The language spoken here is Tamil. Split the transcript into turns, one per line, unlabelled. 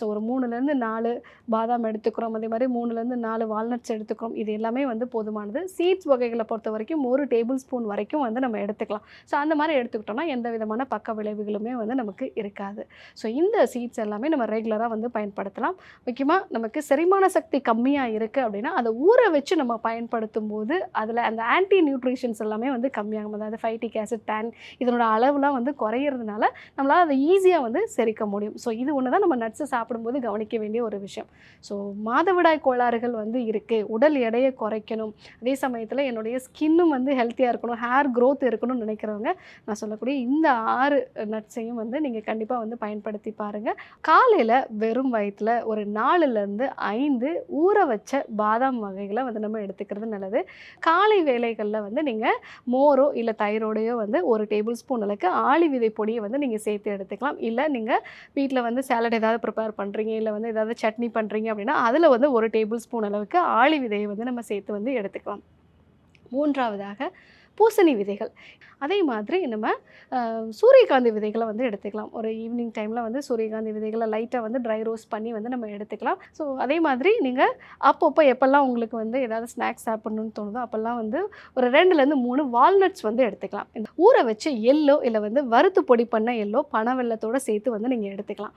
ஸோ ஒரு 3லேருந்து 4 பாதாம் எடுத்துக்கிறோம். அதே மாரி 3லேருந்து 4 வால்நட்ஸ் எடுத்துக்கிறோம். இது எல்லாமே வந்து போதுமானது. சீட்ஸ் வகைகள பொறுத்தவரைக்கும் 1 டேபிள் ஸ்பூன் வரைக்கும் வந்து நம்ம எடுத்துக்கலாம். ஸோ அந்த மாரி எடுத்துக்கிட்டோம்னா, எந்த விதமான பக்க விளைவுகளுமே வந்து நமக்கு இருக்காது. ஸோ இந்த சீட்ஸ் எல்லாமே நம்ம ரெகுலரா வந்து பயன்படுத்தலாம். முக்கியமா நமக்கு செரிமான சக்தி கம்மியா இருக்கு அப்படின்னா, அத ஊற வச்சு நம்ம பயன்படுத்தும்போது, அதில அந்த ஆன்டி நியூட்ரிஷன்ஸ் எல்லாமே வந்து கம்மியாகும். அதாவது ஃபைட்டிக் ஆசிட், டான் இதனோட அளவுலாம் வந்து குறையிறதுனால, நம்மளால அத ஈஸியா வந்து செரிக்க முடியும். ஸோ இது ஒண்ணு தான் நம்ம நட்ஸ் சாப்பிடும்போது கவனிக்க வேண்டிய ஒரு விஷயம். ஸோ மாதவிடாய் கோளாறுகள் வந்து இருக்கு. உடல் எடைய குறைக்கணும். அதே சமயத்தில என்னுடைய ஸ்கின்னும் வந்து ஹெல்த்தியா இருக்கணும். ஹேர் குரோத் இருக்கணும்னு நினைக்கிறவங்க, நான் சொல்லக்கூடிய இந்த 6 நட்ஸையும் வந்து நீங்க கண்டிப்பா வந்து பயன்படுத்தி பாருங்க. காலையில வெறும் வயித்துல ஒரு 4லேருந்து 5 ஊற வச்ச பாதாம் வகைகள வந்து நம்ம எடுத்துக்கிறது நல்லது. காலை வேளைகள்ல வந்து நீங்க மோரோ, இல்ல தயிரோடையோ வந்து 1 டேபிள் ஸ்பூன் அளவுக்கு ஆளி விதை பொடிய வந்து நீங்க சேர்த்து எடுத்துக்கலாம். இல்ல நீங்க வீட்ல வந்து சாலட் ஏதாவது ப்ரிப்பேர் பண்றீங்க, இல்ல வந்து ஏதாவது சட்னி பண்றீங்க அப்படின்னா, அதில வந்து 1 டேபிள் ஸ்பூன் அளவுக்கு ஆளி விதைய வந்து நம்ம சேர்த்து வந்து எடுத்துக்கலாம். 3வதாக பூசணி விதைகள். அதே மாதிரி நம்ம சூரியகாந்தி விதைகள வந்து எடுத்துக்கலாம். ஒரு ஈவினிங் டைம்ல வந்து சூரியகாந்தி விதைகள லைட்டா வந்து ட்ரை ரோஸ்ட் பண்ணி வந்து நம்ம எடுத்துக்கலாம். ஸோ அதே மாதிரி நீங்க அப்பப்போ எப்பல்லாம் உங்களுக்கு வந்து ஏதாவது ஸ்நாக்ஸ் சாப்பிடணும்னு தோணுதோ, அப்பல்லாம் வந்து ஒரு 2லேருந்து 3 வால்நட்ஸ் வந்து எடுத்துக்கலாம். இந்த ஊற வச்ச எள்ளோ இல்ல வந்து வறுத்து பொடி பண்ண எள்ளோ பனவெல்லத்தோட சேர்த்து வந்து நீங்க எடுத்துக்கலாம்.